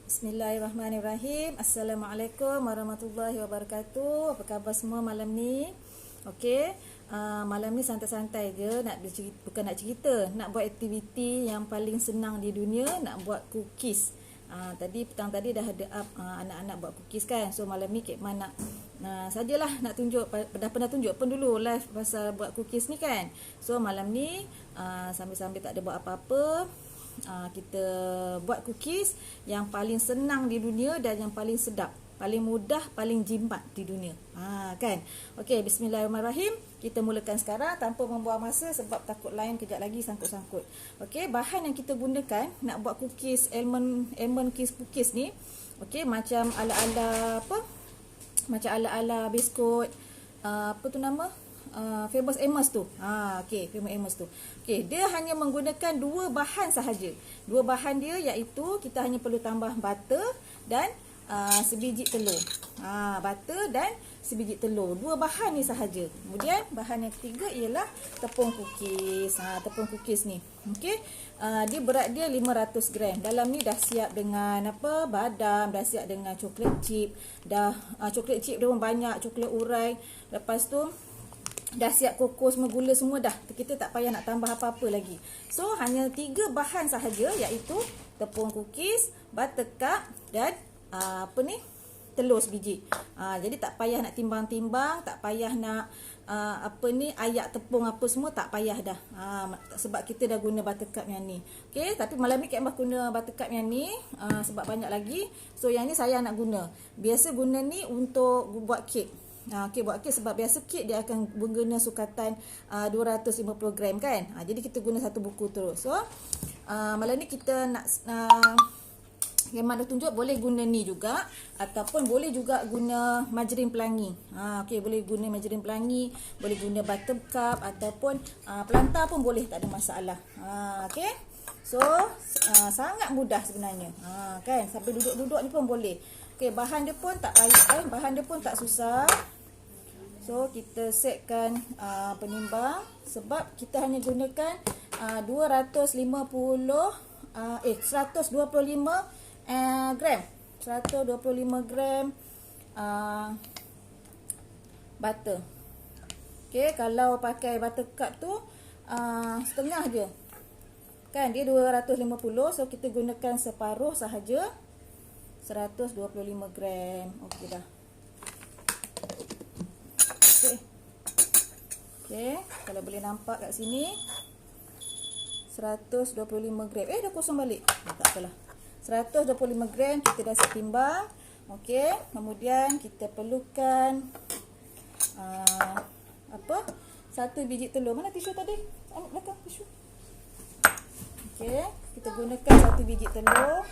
Bismillahirrahmanirrahim. Assalamualaikum warahmatullahi wabarakatuh. Apa khabar semua malam ni? Okey, malam ni santai-santai je, bukan nak cerita, nak buat aktiviti yang paling senang di dunia, nak buat cookies. Tadi petang tadi dah ada up anak-anak buat cookies kan. So malam ni Kek Man sajalah nak tunjuk, dah pernah tunjuk pun dulu live pasal buat cookies ni kan. So malam ni sambil-sambil tak ada buat apa-apa, kita buat cookies yang paling senang di dunia dan yang paling sedap, paling mudah, paling jimat di dunia. Kan? Okey, bismillahirrahmanirrahim. Kita mulakan sekarang tanpa membuang masa sebab takut lain kejap lagi sangkut-sangkut. Okey, bahan yang kita gunakan nak buat cookies almond cookies ni, okey, macam ala-ala apa? Macam ala-ala biskut apa tu nama? Famous Amos tu. Okey, Famous Amos tu. Okey, dia hanya menggunakan dua bahan sahaja. Dua bahan dia iaitu kita hanya perlu tambah butter dan sebiji telur. Butter dan sebiji telur. Dua bahan ni sahaja. Kemudian bahan yang ketiga ialah tepung cookies. Tepung cookies ni. Okey. Dia berat dia 500 gram. Dalam ni dah siap dengan apa? Badam, dah siap dengan coklat chip. Coklat chip dia pun banyak, coklat urai. Lepas tu dah siap kokos, gula semua dah. Kita tak payah nak tambah apa-apa lagi. So hanya 3 bahan sahaja iaitu tepung cookies, buttercup dan telur sebiji. Jadi tak payah nak timbang-timbang, tak payah nak ayak tepung apa semua, tak payah dah. Sebab kita dah guna buttercup yang ni. Okey, tapi malam ni Kak Mbah guna buttercup yang ni sebab banyak lagi. So yang ni saya nak guna. Biasa guna ni untuk buat kek. Okey, buat kek sebab biasa kek dia akan guna sukatan 250 gram kan. Jadi kita guna satu buku terus. So malam ni kita nak yang mana tunjuk boleh guna ni juga ataupun boleh juga guna margarin pelangi. Okey, boleh guna margarin pelangi, boleh guna buttercup ataupun pelantar pun boleh, tak ada masalah. Okey. So sangat mudah sebenarnya. Kan, sampai duduk-duduk ni pun boleh. Okey, bahan dia pun tak payah, bahan dia pun tak susah. So kita setkan penimbang sebab kita hanya gunakan 125 gram 125 gram butter. Okey, kalau pakai buttercup tu setengah je. Kan dia 250, so kita gunakan separuh sahaja, 125 gram. Okey dah. Okey, kalau boleh nampak kat sini 125 gram. Dah kosong balik. Tak apalah. 125 gram kita dah set timbang. Okey, kemudian kita perlukan satu biji telur. Mana tisu tadi? Ambil belakang tisu. Okey, kita gunakan satu biji telur.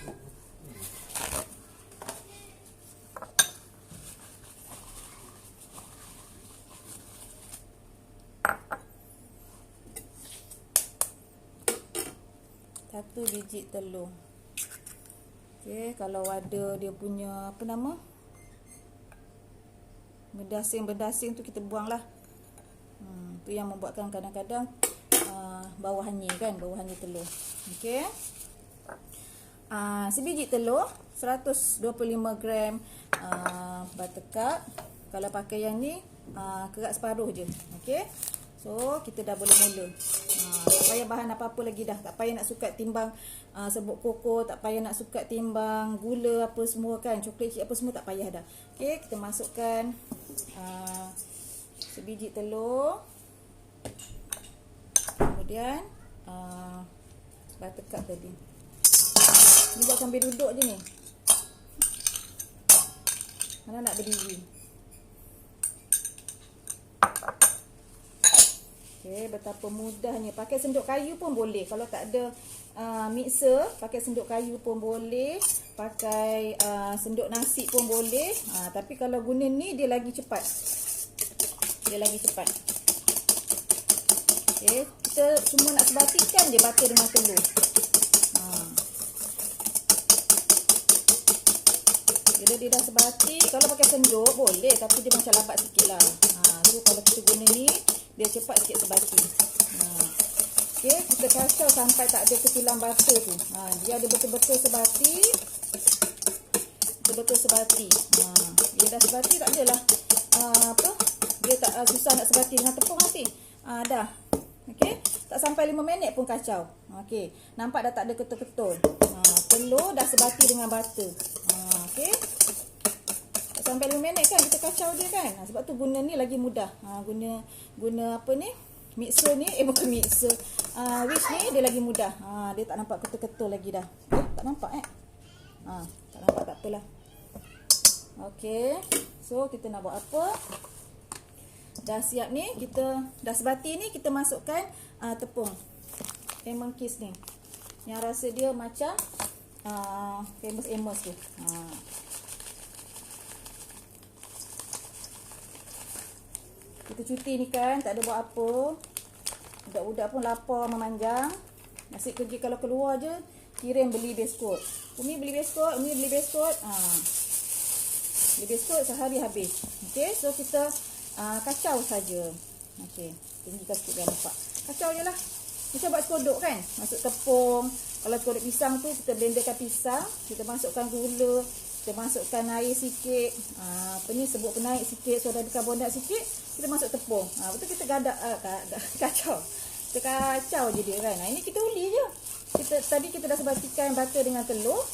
Satu biji telur. Okey, kalau ada dia punya berdasing tu kita buanglah. Tu yang membuatkan kadang-kadang bawah hanyir telur. Okey. Sebiji telur, 125 gram buttercup. Kalau pakai yang ni kerat separuh je. Okey. So kita dah boleh mula. Tak payah bahan apa-apa lagi dah. Tak payah nak sukat timbang serbuk koko, tak payah nak sukat timbang gula apa semua kan, coklat chip apa semua, tak payah dah. Okey, kita masukkan sebiji telur. Kemudian buttercup tadi. Ni buat sambil duduk je ni. Mana nak berdiri. Okey, betapa mudahnya. Pakai sendok kayu pun boleh. Kalau tak ada mixer, pakai sendok kayu pun boleh. Pakai sendok nasi pun boleh. Tapi kalau guna ni dia lagi cepat. Okey, kita cuma nak sebatikan je butter dengan telur. Bila dia dah sebati, kalau pakai sendok boleh, tapi dia macam lambat sikit lah. So kalau kita guna ni, dia cepat sikit sebati. Okey, kita kacau sampai tak ada kecilan butter tu. Dia ada betul-betul sebati. betul-betul sebati. Dia dah sebati tak adalah apa? Dia tak susah nak sebati dengan tepung nanti. Dah. Okey, tak sampai 5 minit pun kacau. Okey, nampak dah tak ada ketul-ketul. Telur dah sebati dengan butter. Okey. Tak sampai 5 minit kan kita kacau dia kan. Sebab tu guna ni lagi mudah. Guna apa ni? Mixer ni, bukan mixer. Whisk ni dia lagi mudah. Dia tak nampak ketul-ketul lagi dah. Tak nampak tak nampak, tak apalah. Okey. So kita nak buat apa? Dah siap ni, kita dah sebati ni, kita masukkan tepung lemon kiss ni. Yang rasa dia macam famous tu. Kita cuti ni kan, tak ada buat apa. Budak-budak pun lapar memanjang. Nasib kerja kalau keluar je, kirim beli biskut. Umi beli biskut, Umi beli biskut. Beli biskut sehari habis. Okey, so kita kacau saja. Okey, tinggikan sikit biar nampak. Kacau je lah. Macam buat kodok kan. Masuk tepung. Kalau kodok pisang tu, kita blenderkan pisang. Kita masukkan gula. Kita masukkan air sikit. Sebut penaik sikit. Soda bikarbonat sikit. Kita masuk tepung. Betul kita kacau. Kita kacau je dia kan. Ini kita uli je. Tadi kita dah sebatikan butter dengan telur.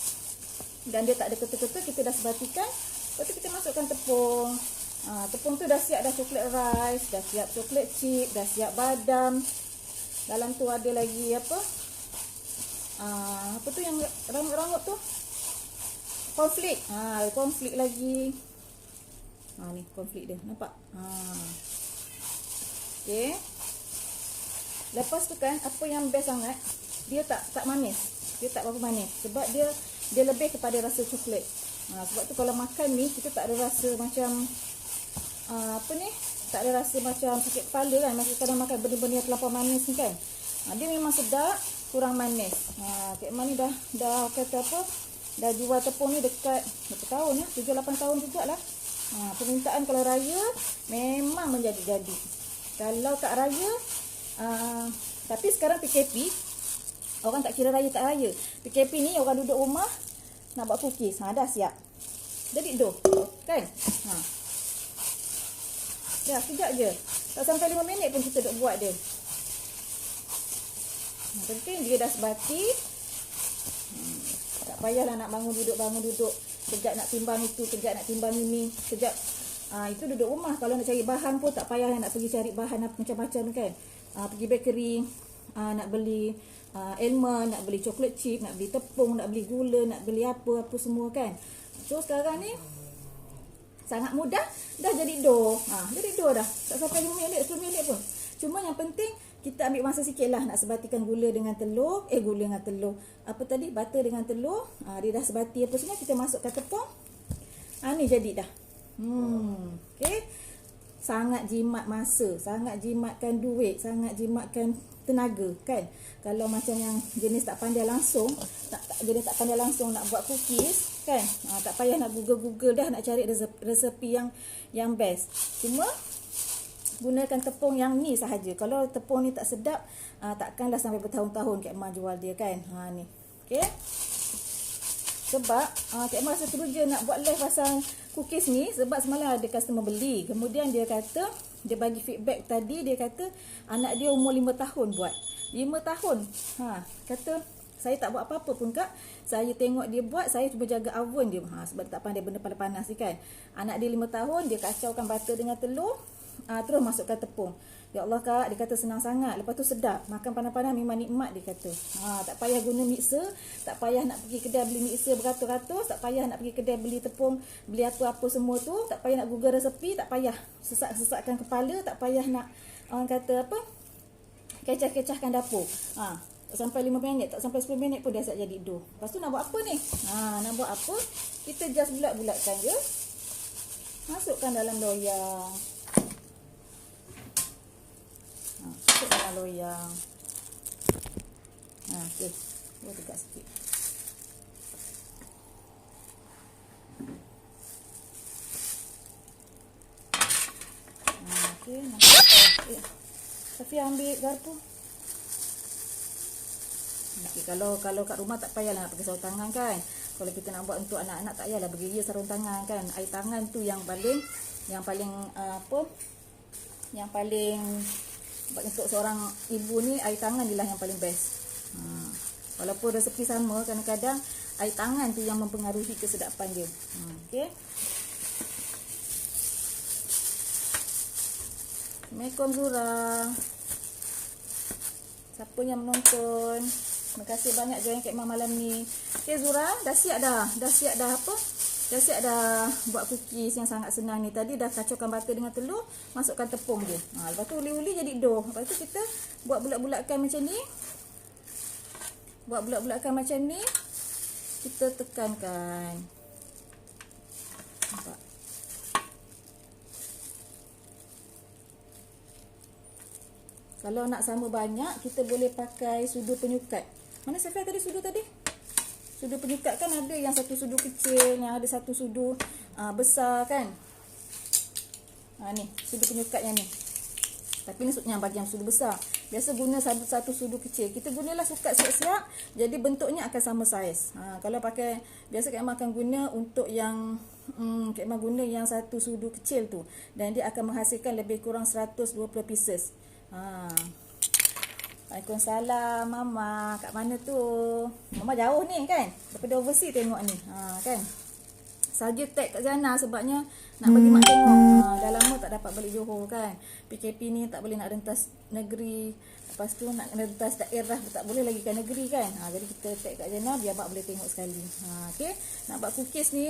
Dan dia tak ada ketul-ketul. Kita dah sebatikan. Lepas tu kita masukkan tepung. Tepung tu dah siap dah coklat rice. Dah siap coklat chip. Dah siap badam. Dalam tu ada lagi apa? Apa tu yang rangup-rangup tu? Cornflake. Cornflake lagi. Ni cornflake dia. Nampak? Okey. Lepas tu kan, apa yang best sangat, dia tak manis. Dia tak berapa manis. Sebab dia lebih kepada rasa coklat. Sebab tu kalau makan ni, kita tak ada rasa macam tak ada rasa macam sakit kepala kan. Masa kadang makan benda-benda yang terlampau manis ni kan. Dia memang sedap, kurang manis. Cik Man ni dah kata apa, dah jual tepung ni dekat berapa tahun ya, 7-8 tahun jugalah. Permintaan kalau raya memang menjadi-jadi. Kalau tak raya, tapi sekarang PKP, orang tak kira raya tak raya. PKP ni orang duduk rumah nak buat cookies. Dah siap. Jadi doh kan. Dah sekejap je. Tak sampai 5 minit pun kita duk buat dia. Penting dia dah sebati. Tak payahlah nak bangun duduk. Kejap nak timbang itu, kejap nak timbang ini, kejap. Itu duduk rumah. Kalau nak cari bahan pun tak payah nak pergi cari bahan macam-macam kan. Pergi bakery, nak beli almond, nak beli coklat chip, nak beli tepung, nak beli gula, nak beli apa semua kan. So sekarang ni sangat mudah, dah jadi dough. Jadi dough dah. Tak sampai 5 minit, 10 minit pun. Cuma yang penting kita ambil masa sikit lah nak sebatikan gula dengan telur. Apa tadi? Butter dengan telur. Dia dah sebati apa semua, kita masukkan tepung. Ni jadi dah. Okay. Sangat jimat masa, sangat jimatkan duit, sangat jimatkan tenaga kan. Kalau macam yang jenis tak pandai langsung, jenis tak pandai langsung nak buat cookies kan, tak payah nak google dah nak cari resepi yang best. Cuma gunakan tepung yang ni sahaja. Kalau tepung ni tak sedap, takkanlah sampai bertahun-tahun Kak Ma jual dia kan. Ni. Okey. Sebab Kak Ma rasa teruja nak buat live pasal cookies ni sebab semalam ada customer beli. Kemudian dia kata, dia bagi feedback tadi, dia kata anak dia umur 5 tahun buat. 5 tahun. Kata saya tak buat apa-apa pun Kak. Saya tengok dia buat, saya cuba jaga oven dia. Sebab dia tak pandai benda panas ni kan. Anak dia 5 tahun, dia kacaukan butter dengan telur. Terus masukkan tepung. Ya Allah Kak, dia kata senang sangat. Lepas tu sedap. Makan panas-panas memang nikmat dia kata. Tak payah guna mixer. Tak payah nak pergi kedai beli mixer beratus-ratus. Tak payah nak pergi kedai beli tepung, beli apa-apa semua tu. Tak payah nak google resepi. Tak payah sesak-sesakkan kepala. Tak payah nak, orang kata apa, kecah-kecahkan dapur. Tak sampai 5 minit, tak sampai 10 minit pun dah siap jadi dough. Lepas tu nak buat apa ni? Nak buat apa? Kita just bulat-bulatkan je. Masukkan dalam loyang. Masuk dalam loyang. Okay. Tegak sikit. Okay. Safia ambil garpu. Okay, kalau kat rumah tak payahlah nak pakai sapu tangan kan. Kalau kita nak buat untuk anak-anak tak payahlah bagi dia sarung tangan kan. Air tangan tu yang paling yang paling untuk seorang ibu ni, air tangan inilah yang paling best. Walaupun resepi sama, kadang-kadang air tangan tu yang mempengaruhi kesedapan dia. Okey. Assalamualaikum Zura. Siapa yang menonton? Terima kasih banyak join kat malam ni. Okey Zura, dah siap dah. Dah siap dah apa? Dah siap dah buat cookies yang sangat senang ni. Tadi dah kacaukan butter dengan telur, masukkan tepung je. Lepas tu uli-uli jadi dough. Lepas tu kita buat bulat-bulatkan macam ni. Buat bulat-bulatkan macam ni. Kita tekankan. Nampak? Kalau nak sama banyak, kita boleh pakai sudu penyukat. Mana Safia tadi sudu tadi? Sudu penyukat kan ada yang satu sudu kecil, yang ada satu sudu besar kan? Ni, sudu penyukat yang ni. Tapi ni yang bagian sudu besar. Biasa guna satu sudu kecil. Kita gunalah sukat siap-siap, jadi bentuknya akan sama saiz. Kalau pakai, biasa Kak Emma akan guna untuk yang Kak Emma guna yang satu sudu kecil tu. Dan dia akan menghasilkan lebih kurang 120 pieces. Waalaikumsalam Mama. Kat mana tu? Mama jauh ni kan? Daripada overseas tengok ni. Kan? Saja tag kat Zana sebabnya nak bagi mak tengok. Dah lama tak dapat balik Johor kan. PKP ni tak boleh nak rentas negeri. Lepas tu nak rentas daerah tak boleh lagi kan negeri kan. Jadi kita tag kat Zana biar mak boleh tengok sekali. Okey. Nak buat cookies ni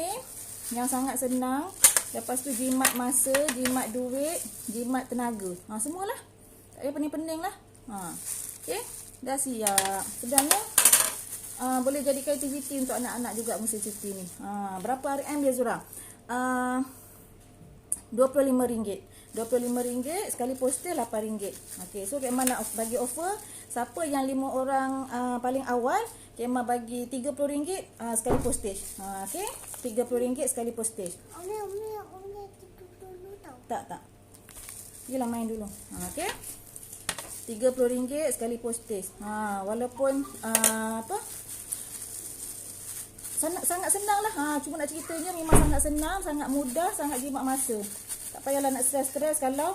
yang sangat senang. Lepas tu jimat masa, jimat duit, jimat tenaga. Semualah. Tak payah pening-pening lah. Okay. Dah siap. Sebenarnya boleh jadikan aktiviti untuk anak-anak juga musim cuti ni. Berapa RM dia Zura? RM25. RM25 sekali poster RM8. Okay. So Kak Emma nak bagi offer. Siapa yang 5 orang paling awal, Kak Emma bagi RM30 sekali postage. Okay. RM30 sekali postage. Tak. Yelah main dulu. Okay. RM30 sekali postage. Walaupun sangat senang lah. Cuma nak ceritanya memang sangat senang, sangat mudah, sangat jimat masa. Tak payahlah nak stres-stres kalau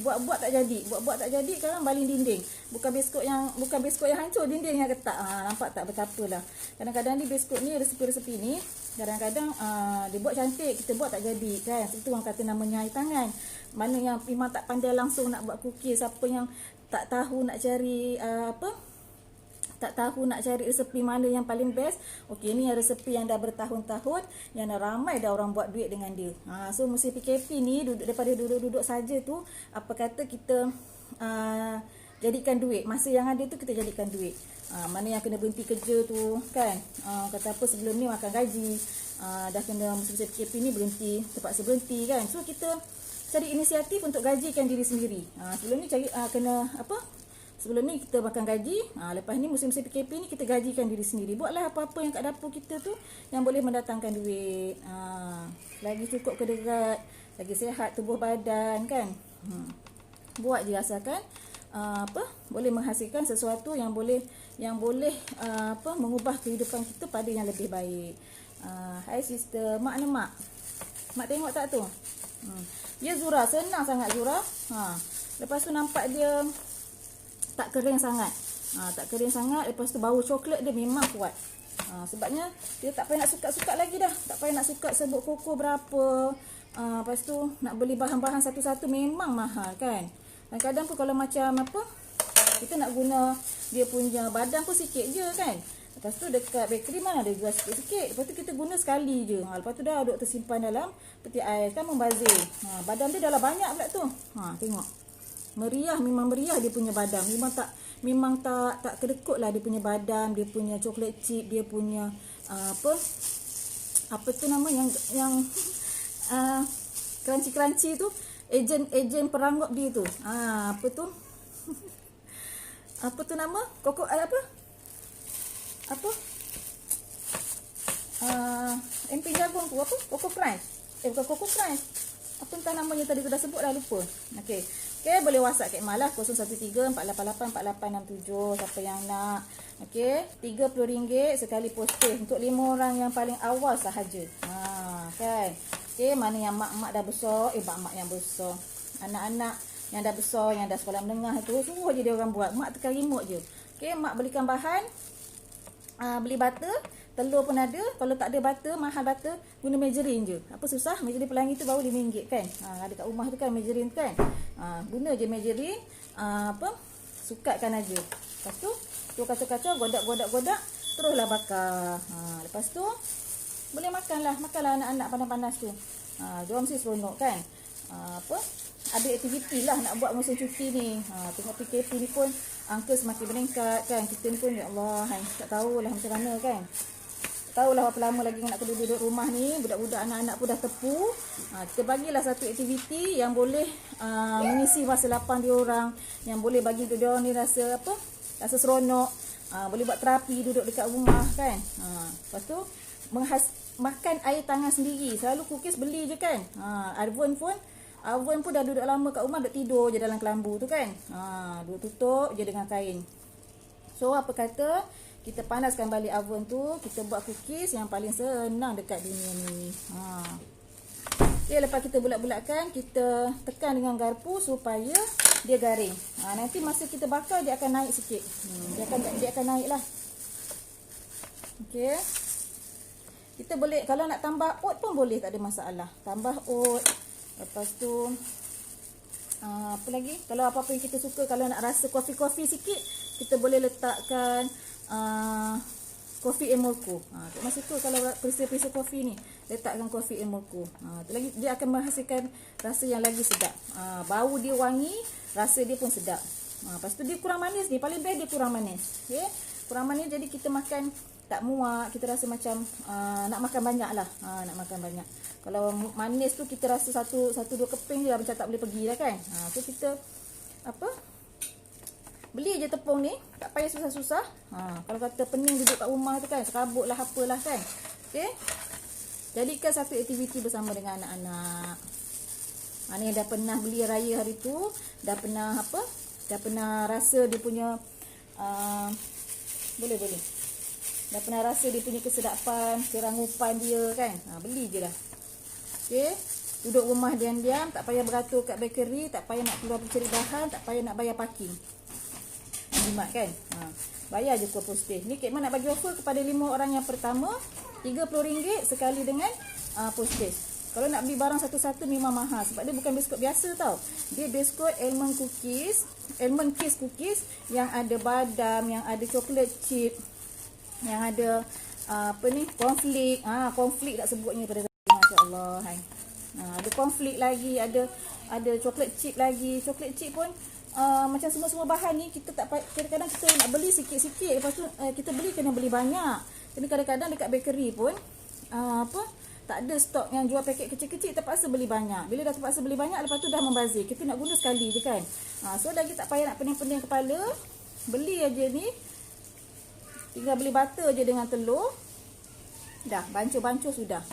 buat-buat tak jadi. Buat-buat tak jadi sekarang baling dinding. Bukan biskut yang hancur, dinding yang retak. Nampak tak betapalah. Kadang-kadang ni biskut ni, resepi-resepi ni kadang-kadang dia buat cantik, kita buat tak jadi kan. Itu orang kata namanya air tangan. Mana yang memang tak pandai langsung nak buat cookies, siapa yang tak tahu nak cari tak tahu nak cari resepi mana yang paling best. Okey, ni yang resepi yang dah bertahun-tahun, yang dah ramai dah orang buat duit dengan dia. So musim PKP ni daripada duduk-duduk saja tu, apa kata kita jadikan duit. Masa yang ada tu kita jadikan duit. Mana yang kena berhenti kerja tu kan, kata apa sebelum ni makan gaji, dah kena musim PKP ni berhenti, terpaksa berhenti kan. So kita cari inisiatif untuk gajikan diri sendiri. Sebelum ni sebelum ni kita makan gaji, lepas ni musim-musim PKP ni kita gajikan diri sendiri. Buatlah apa-apa yang kat dapur kita tu yang boleh mendatangkan duit. Lagi cukup kederat, lagi sihat tubuh badan kan. Buat je asalkan boleh menghasilkan sesuatu yang boleh mengubah kehidupan kita pada yang lebih baik. Hai sister, mak ni mak. Mak tengok tak tu? Ya Zura, senang sangat Zura. Lepas tu nampak dia tak kering sangat. Tak kering sangat. Lepas tu bau coklat dia memang kuat. Sebabnya dia tak payah nak sukat-sukat lagi dah. Tak payah nak sukat sebut koko berapa. Lepas tu nak beli bahan-bahan satu-satu memang mahal kan. Kadang-kadang pun kalau macam kita nak guna dia punya badan pun sikit je kan. Lepas tu dekat bakery mana ada jual sikit-sikit. Lepas tu kita guna sekali je. Lepas tu dah duduk tersimpan dalam peti ais kan, membazir. Badan dia dah lah banyak pula tu. Tengok. Meriah, memang meriah dia punya badan. Memang tak kedekut lah dia punya badan, dia punya coklat chip, dia punya apa tu nama yang crunchy tu, ejen perangup dia tu. Apa tu? Apa tu nama? Koko emping jagung tu apa? Koko crunch. Bukan Koko crunch. Apa entah namanya tadi tu dah sebut dah lupa. Okey. Okey, boleh WhatsApp Kak Mak lah 0134884867 siapa yang nak. Okey, RM30 sekali posting untuk 5 orang yang paling awal sahaja. Kan. Okey, mana yang mak-mak dah besar, mak-mak yang besar. Anak-anak yang dah besar, yang dah sekolah menengah tu, suruh je dia orang buat. Mak tekan remote je. Okey, mak belikan bahan, beli butter, telur pun ada. Kalau tak ada butter, mahal butter, guna margarine je. Apa susah? Margarine pelangi tu baru RM5 kan. Ada kat rumah tu kan margarine tu kan. Guna je margarine, sukatkan aja. Lepas tu kacau-kacau, godak, teruslah bakar. Lepas tu boleh makanlah anak-anak panas-panas tu. Diorang mesti seronok kan. Ada aktiviti lah nak buat musim cuti ni. Tengok PKP ni pun angka semakin meningkat kan. Kita ni pun ya Allah, tak tahulah macam mana kan. Tahulah berapa lama lagi nak kena duduk rumah ni. Budak-budak anak-anak pun dah tepu. Kita bagilah satu aktiviti yang boleh mengisi masa lapang diorang, yang boleh bagi diorang ni rasa rasa seronok. Boleh buat terapi duduk dekat rumah kan. Lepas tu makan air tangan sendiri. Selalu cookies beli je kan. Oven pun dah duduk lama kat rumah, duduk tidur je dalam kelambu tu kan. Duduk tutup je dengan kain. So apa kata kita panaskan balik oven tu, kita buat cookies yang paling senang dekat dunia ni. Okay, lepas kita bulat-bulatkan, kita tekan dengan garpu supaya dia garing. Nanti masa kita bakar dia akan naik sikit. Dia akan naik lah. Okey. Kita boleh, kalau nak tambah oat pun boleh, tak ada masalah. Tambah oat. Lepas tu apa lagi? Kalau apa-apa yang kita suka, kalau nak rasa kopi-kopi sikit, kita boleh letakkan kopi emolko. Mak suka kalau perisa-perisa kopi ni, letakkan kopi emolko. Lagi dia akan menghasilkan rasa yang lagi sedap. Bau dia wangi, rasa dia pun sedap. Lepas tu dia kurang manis ni, paling best dia kurang manis. Okey, kurang manis jadi kita makan tak muak, kita rasa macam nak makan banyak lah. Nak makan banyak. Kalau manis tu kita rasa satu dua keping je macam tak boleh pergi lah kan. So kita beli je tepung ni, tak payah susah-susah. Kalau kata pening duduk kat rumah tu kan, serabut lah apalah kan. Okey. Jadikan satu aktiviti bersama dengan anak-anak. Ni dah pernah beli raya hari tu, dah pernah rasa dia punya boleh. Dah pernah rasa dia punya kesedapan, kerangupan dia kan. Beli je lah. Okey. Duduk rumah diam-diam, tak payah beratur kat bakery, tak payah nak keluar cari bahan, tak payah nak bayar parking. Jimat kan. Bayar je ke postage. Ni Kak Mak nak bagi offer kepada 5 orang yang pertama, RM30 sekali dengan postage. Kalau nak beli barang satu-satu memang mahal sebab dia bukan biskut biasa tau. Dia biskut almond kiss cookies yang ada badam, yang ada chocolate chip, yang ada cornflake. Cornflake tak sebutnya pada tadi, masya-Allah. Ada cornflake lagi, ada chocolate chip lagi. Chocolate chip pun macam semua bahan ni kita tak, kadang-kadang kita nak beli sikit-sikit, lepas tu kita beli kena beli banyak. Jadi kadang-kadang dekat bakery pun tak ada stok yang jual paket kecil-kecil, terpaksa beli banyak. Bila dah terpaksa beli banyak, lepas tu dah membazir. Kita nak guna sekali je kan. So lagi tak payah nak pening-pening kepala. Beli aja ni. Tinggal beli butter je dengan telur. Dah, bancuh-bancuh sudah.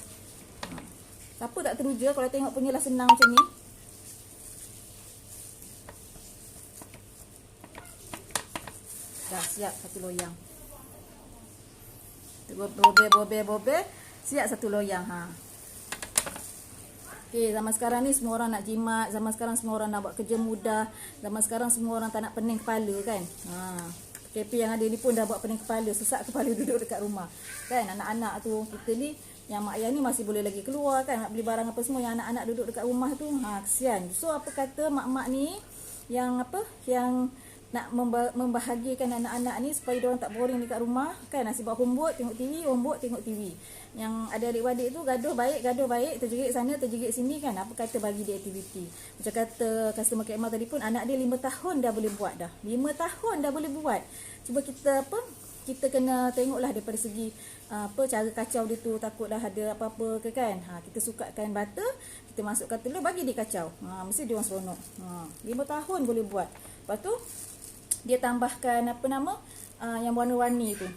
Siapa tak teruja kalau tengok punyalah senang macam ni. Dah siap satu loyang. Bobel. Siap satu loyang. Okey, zaman sekarang ni semua orang nak jimat, zaman sekarang semua orang nak buat kerja mudah, zaman sekarang semua orang tak nak pening kepala kan. PKP yang ada ni pun dah buat pening kepala, sesak kepala duduk dekat rumah. Kan anak-anak tu, kita ni yang mak ayah ni masih boleh lagi keluar kan, nak beli barang apa semua, yang anak-anak duduk dekat rumah tu, kesian. So apa kata mak-mak ni yang nak membahagiakan anak-anak ni supaya dia orang tak boring dekat rumah kan, nasi buat homework tengok TV. Yang ada adik-adik tu gaduh baik, terjerit sana terjerit sini kan. Apa kata bagi dia aktiviti. Macam kata customer Kak Mak tadi pun, anak dia 5 tahun dah boleh buat dah. 5 tahun dah boleh buat. Cuba kita kena tengoklah daripada segi cara kacau dia tu, takutlah ada apa-apa ke kan. Kita sukakan butter, kita masukkan telur, bagi dia kacau. Mesti dia orang seronok. 5 tahun boleh buat. Lepas tu dia tambahkan yang warna-warni tu.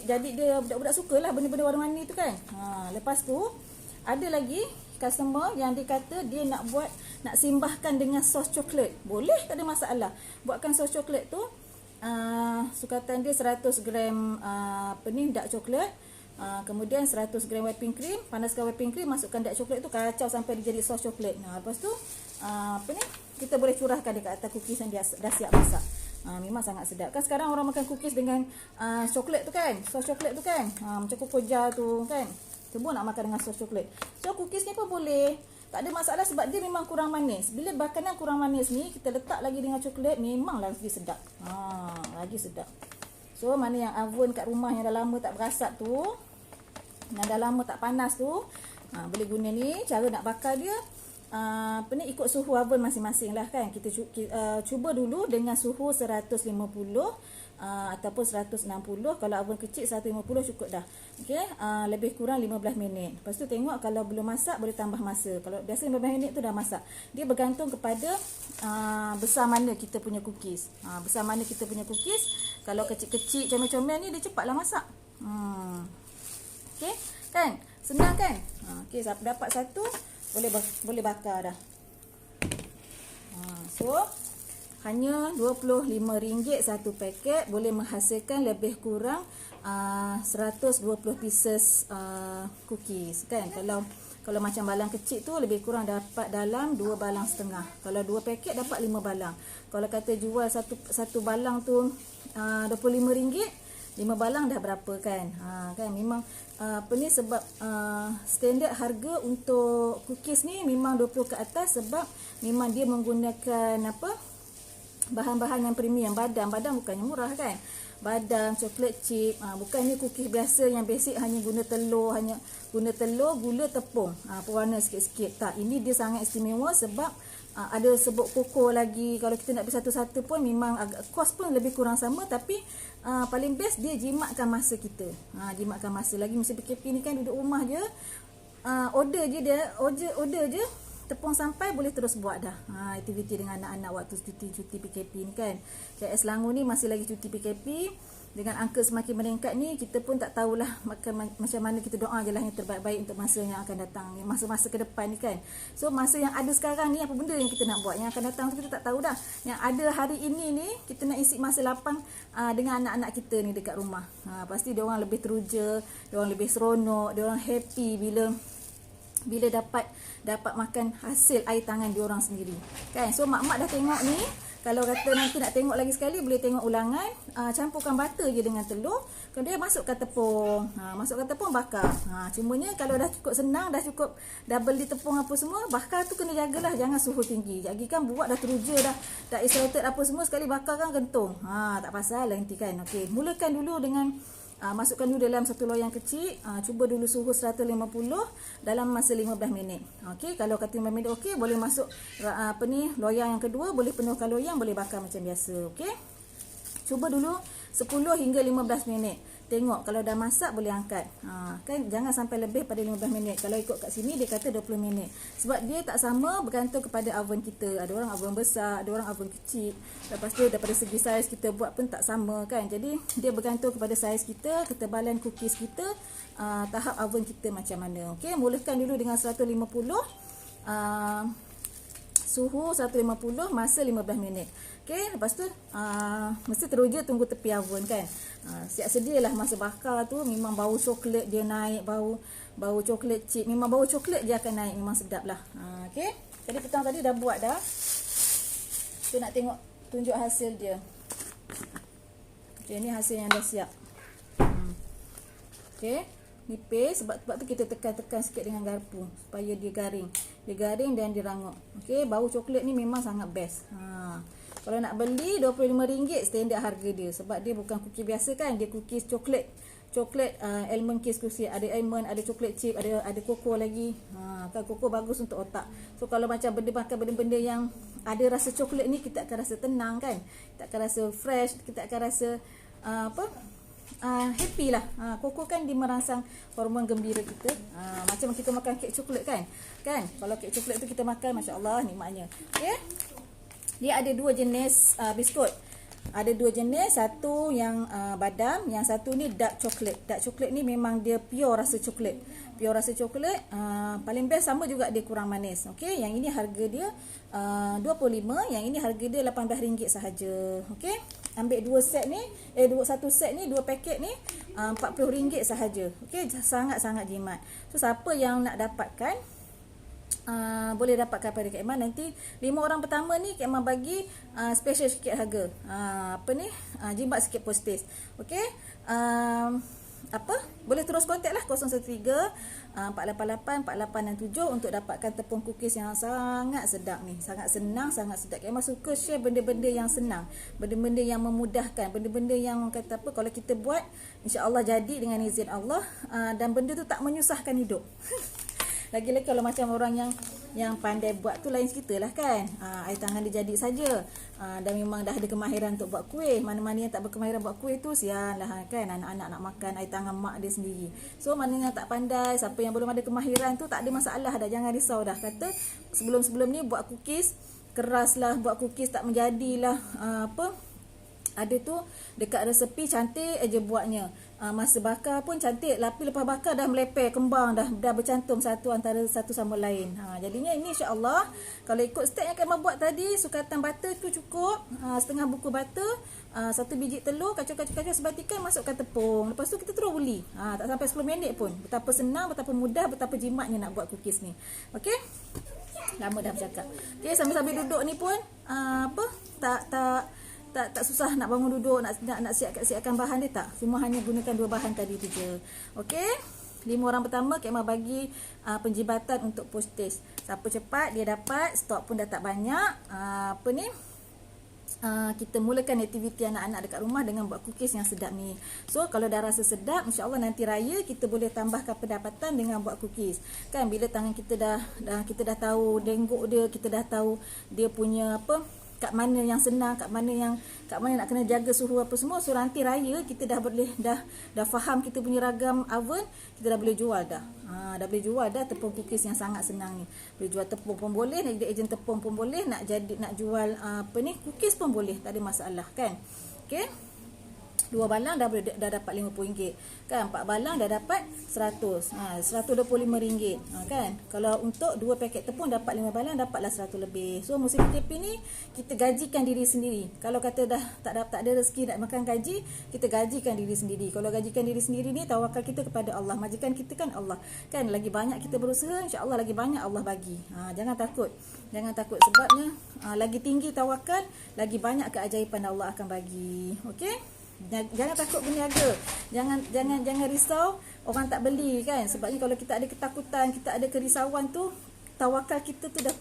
Jadi dia budak-budak sukalah benda-benda warna-warni tu kan. Lepas tu ada lagi customer yang dia kata dia nak simbahkan dengan sos coklat. Boleh, tak ada masalah. Buatkan sos coklat tu, sukatan dia 100 gram dark coklat. Kemudian 100 gram whipping cream, panaskan whipping cream, masukkan dark coklat tu, kacau sampai dia jadi sos coklat. Lepas tu kita boleh curahkan dekat atas cookies yang dia dah siap masak. Memang sangat sedap. Kan sekarang orang makan cookies dengan coklat tu kan, sos coklat tu kan, macam Coco Jar tu kan, semua nak makan dengan sos coklat. So cookies ni pun boleh, tak ada masalah sebab dia memang kurang manis. Bila makanan kurang manis ni, kita letak lagi dengan coklat, memang lagi sedap. Lagi sedap. So mana yang oven kat rumah yang dah lama tak berasap tu, yang dah lama tak panas tu, boleh guna ni. Cara nak bakar dia, ikut suhu oven masing-masing lah kan. Kita cuba dulu dengan suhu 150 ataupun 160. Kalau oven kecil 150 cukup dah. Okey, lebih kurang 15 minit. Lepas tu tengok kalau belum masak, boleh tambah masa. Kalau biasa 15 minit tu dah masak. Dia bergantung kepada besar mana kita punya cookies. Besar mana kita punya cookies. Kalau kecil-kecil comel-comel ni, dia cepatlah masak. Okey, kan? Senang kan? Okey, dapat satu, boleh bakar dah. So hanya RM25 satu paket, boleh menghasilkan lebih kurang 120 pieces cookies kan. Kalau macam balang kecil tu lebih kurang dapat dalam 2 balang setengah. Kalau 2 paket dapat 5 balang. Kalau kata jual satu balang tu RM25, 5 balang dah berapa kan. Kan memang sebab standard harga untuk cookies ni memang 20 ke atas, sebab memang dia menggunakan bahan-bahan yang premium. Badang bukannya murah kan. Badang, coklat chip, bukannya cookies biasa yang basic hanya guna telur, gula, tepung, pewarna sikit-sikit. Tak, ini dia sangat istimewa sebab ada sebut koko lagi. Kalau kita nak beli satu-satu pun memang agak kos pun lebih kurang sama, tapi paling best dia jimatkan masa kita. Jimatkan masa. Lagi masa PKP ni kan duduk rumah je, order je, tepung sampai boleh terus buat dah. Aktiviti dengan anak-anak waktu cuti PKP ni kan. KS Selangor ni masih lagi cuti PKP. Dengan angka semakin meningkat ni, kita pun tak tahulah macam mana. Kita doa je lah yang terbaik-baik untuk masa yang akan datang, masa-masa ke depan ni kan. So masa yang ada sekarang ni, apa benda yang kita nak buat, yang akan datang tu kita tak tahu dah. Yang ada hari ini ni, kita nak isi masa lapang dengan anak-anak kita ni dekat rumah. Pasti diorang lebih teruja, diorang lebih seronok, diorang happy bila dapat makan hasil air tangan diorang sendiri kan. So mak-mak dah tengok ni. Kalau kata nanti nak tengok lagi sekali, boleh tengok ulangan. Campurkan butter je dengan telur, kemudian masukkan tepung. Masukkan tepung, bakar. Cumanya kalau dah cukup senang, dah beli tepung apa semua, bakar tu kena jagalah, jangan suhu tinggi. Jadi kan buat dah teruja dah excited apa semua, sekali bakar kan gentung. Tak pasal lah nanti kan. Okey, mulakan dulu dengan masukkan dulu dalam satu loyang kecil. Cuba dulu suhu 150 dalam masa 15 minit. Okey, kalau kata 15 minit okey, boleh masuk loyang yang kedua, boleh penuhkan loyang, boleh bakar macam biasa. Okey, cuba dulu 10 hingga 15 minit. Tengok kalau dah masak, boleh angkat. Kan jangan sampai lebih pada 15 minit. Kalau ikut kat sini dia kata 20 minit. Sebab dia tak sama, bergantung kepada oven kita. Ada orang oven besar, ada orang oven kecil. Lepas tu daripada segi saiz kita buat pun tak sama kan. Jadi dia bergantung kepada saiz kita, ketebalan cookies kita, tahap oven kita macam mana. Okey, mulakan dulu dengan 150. Suhu 150, masa 15 minit. Okey, lepas tu mesti teruja tunggu tepi oven kan. Siap sedialah masa bakar tu, memang bau coklat dia naik, bau coklat chip, memang bau coklat dia akan naik, memang sedap lah. Okey, jadi petang tadi dah buat dah. Kita nak tengok, tunjuk hasil dia. Okey, ni hasil yang dah siap. Okey, nipis, sebab tu kita tekan sikit dengan garpu supaya dia garing. Dia garing dan dia rangup. Okey, bau coklat ni memang sangat best. Kalau nak beli RM25 standard harga dia, sebab dia bukan cookie biasa kan, dia cookies coklat almond case cookies, ada almond, ada coklat chip, ada koko lagi. Kan koko bagus untuk otak. So kalau macam makan benda-benda yang ada rasa coklat ni, kita akan rasa tenang kan, kita akan rasa fresh, kita akan rasa happy lah. Koko kan dia merangsang hormon gembira kita. Macam kita makan kek coklat kan. Kalau kek coklat tu kita makan, Masya Allah, nikmatnya. Okay? Dia ada dua jenis biskut. Ada dua jenis, satu yang badam, yang satu ni dark chocolate. Dark chocolate ni memang dia pure rasa coklat. Pure rasa coklat, paling best, sama juga dia kurang manis. Okey, yang ini harga dia 25, yang ini harga dia RM18 sahaja. Okey. Ambil dua set ni, satu set ni, dua paket ni RM40 sahaja. Okey, sangat-sangat jimat. So siapa yang nak dapatkan, boleh dapatkan pada Kak Emma. Nanti 5 orang pertama ni Kak Emma bagi special sikit harga. Jimat sikit postage. Okey. Boleh terus kontak lah 013 488 4867 untuk dapatkan tepung cookies yang sangat sedap ni. Sangat senang, sangat sedap. Kak Emma suka share benda-benda yang senang, benda-benda yang memudahkan, benda-benda yang kata apa, kalau kita buat insya-Allah jadi dengan izin Allah, dan benda tu tak menyusahkan hidup. Lagi-lagi kalau macam orang yang pandai buat tu lain cerita lah kan. Air tangan dia jadi saja. Dan memang dah ada kemahiran untuk buat kuih. Mana-mana yang tak berkemahiran buat kuih tu, sian lah kan. Anak-anak nak makan air tangan mak dia sendiri. So mana yang tak pandai, siapa yang belum ada kemahiran tu, tak ada masalah dah. Jangan risau dah. Kata sebelum-sebelum ni buat cookies keras lah, buat cookies tak menjadilah. Ada tu dekat resepi cantik aja buatnya. Masa bakar pun cantik, tapi lepas bakar dah melepeh, kembang, dah bercantum satu antara satu sama lain. Jadinya ini insya-Allah kalau ikut step yang Kak Emma buat tadi, sukatan butter tu cukup, setengah buku butter, satu biji telur, kacau-kacau sebatikan, masukkan tepung. Lepas tu kita terus uli. Tak sampai 10 minit pun. Betapa senang, betapa mudah, betapa jimatnya nak buat cookies ni. Okey? Lama dah bercakap. Okey, sambil-sambil duduk ni pun tak susah nak bangun duduk, nak siapkan bahan dia, tak. Semua hanya gunakan dua bahan tadi tu je. Okey. 5 orang pertama Kak Emma bagi penjibatan untuk postage. Siapa cepat dia dapat, stok pun dah tak banyak. Kita mulakan aktiviti anak-anak dekat rumah dengan buat cookies yang sedap ni. So kalau dah rasa sedap, insya-Allah nanti raya kita boleh tambahkan pendapatan dengan buat cookies. Kan bila tangan kita dah tahu dengguk dia, kita dah tahu dia punya kat mana yang senang, kat mana nak kena jaga suhu apa semua. So nanti raya kita dah faham kita punya ragam oven, kita dah boleh jual dah. Dah boleh jual dah tepung cookies yang sangat senang ni. Boleh jual tepung pun boleh, nak jadi ejen tepung pun boleh, nak jual cookies pun boleh, tak ada masalah kan. Okey. 2 balang dah dapat RM50 kan, 4 balang dah dapat 100, RM125 kan. Kalau untuk 2 paket tepung dapat 5 balang, dapatlah 100 lebih. So musim PKP ni kita gajikan diri sendiri. Kalau kata dah tak ada rezeki nak makan gaji, kita gajikan diri sendiri. Kalau gajikan diri sendiri ni, tawakal kita kepada Allah. Majikan kita kan Allah kan. Lagi banyak kita berusaha, insya-Allah lagi banyak Allah bagi. Jangan takut sebabnya lagi tinggi tawakal, lagi banyak keajaiban Allah akan bagi. Okey. Jangan takut berniaga. Jangan risau orang tak beli kan. Sebabnya kalau kita ada ketakutan, kita ada kerisauan tu, tawakal kita tu dah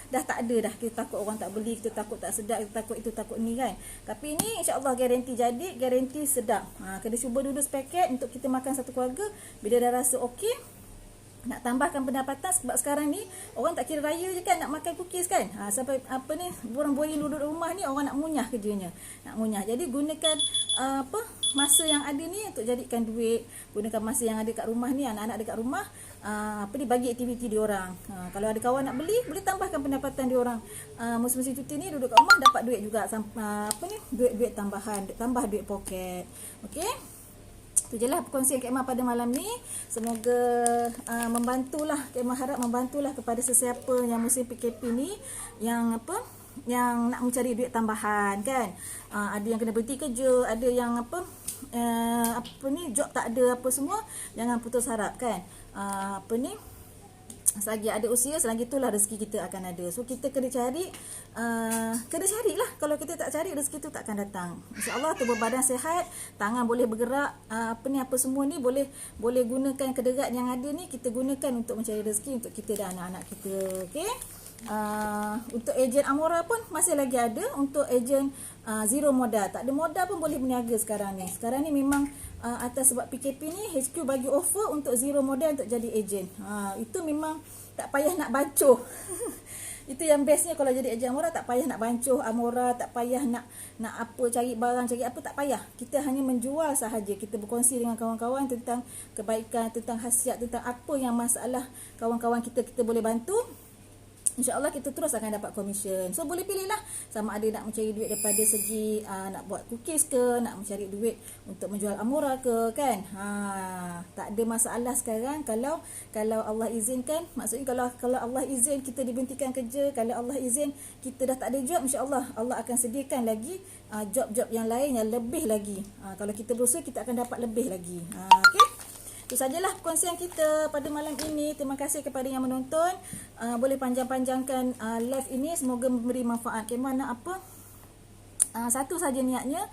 tak ada dah. Kita takut orang tak beli, kita takut tak sedap, kita takut itu, takut ni kan. Tapi ni insya-Allah garanti jadi, garanti sedap. Kena cuba dulu sepaket untuk kita makan satu keluarga. Bila dah rasa okey, nak tambahkan pendapatan. Sebab sekarang ni orang tak kira raya je kan nak makan cookies kan. Sampai borang boy duduk rumah ni, orang nak munyah kerjanya, nak munyah. Jadi gunakan masa yang ada ni untuk jadikan duit. Gunakan masa yang ada kat rumah ni, anak-anak dekat rumah, bagi aktiviti diorang. Kalau ada kawan nak beli, boleh tambahkan pendapatan diorang. Musim-musim cuti ni duduk kat rumah dapat duit juga, duit tambahan, tambah duit poket. Okey. Itu je lah perkongsian Kak Emma pada malam ni. Semoga membantulah. Kak Emma harap membantulah kepada sesiapa yang musim PKP ni, yang nak mencari duit tambahan kan. Ada yang kena berhenti kerja, ada yang job tak ada apa semua. Jangan putus harap kan. Selagi ada usia, selagi itulah rezeki kita akan ada. So kita kena carilah. Kalau kita tak cari, rezeki tu tak akan datang. InsyaAllah tubuh badan sihat, tangan boleh bergerak, apa semua ni boleh gunakan kederat yang ada ni, kita gunakan untuk mencari rezeki untuk kita dan anak-anak kita. Okey. Untuk ejen Amora pun masih lagi ada. Untuk ejen zero modal, tak ada modal pun boleh berniaga sekarang ni. Sekarang ni memang atas sebab PKP ni, HQ bagi offer untuk zero modal untuk jadi ejen. Itu memang tak payah nak bancuh. Itu yang bestnya kalau jadi ejen Amora, tak payah nak bancuh Amora, tak payah nak cari barang, cari apa, tak payah. Kita hanya menjual sahaja. Kita berkongsi dengan kawan-kawan tentang kebaikan, tentang khasiat, tentang apa yang masalah kawan-kawan kita boleh bantu. InsyaAllah kita terus akan dapat komisen. So boleh pilih lah, sama ada nak mencari duit daripada segi nak buat cookies ke, nak mencari duit untuk menjual amora ke, kan. Tak ada masalah sekarang kalau Allah izinkan. Maksudnya kalau Allah izin kita diberhentikan kerja, kalau Allah izin kita dah tak ada job, insyaAllah Allah akan sediakan lagi job-job yang lain yang lebih lagi. Kalau kita berusaha, kita akan dapat lebih lagi. Okay. Itu sajalah perkongsian kita pada malam ini. Terima kasih kepada yang menonton. Boleh panjang-panjangkan live ini, semoga memberi manfaat. Mana apa? Satu saja niatnya,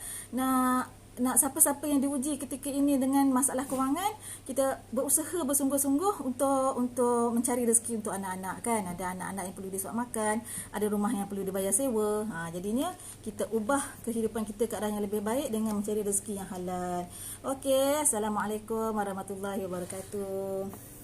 nak siapa-siapa yang diuji ketika ini dengan masalah kewangan, kita berusaha bersungguh-sungguh untuk mencari rezeki untuk anak-anak, kan. Ada anak-anak yang perlu disuap makan, ada rumah yang perlu dibayar sewa. Jadinya kita ubah kehidupan kita ke arah yang lebih baik dengan mencari rezeki yang halal. Okey, assalamualaikum warahmatullahi wabarakatuh.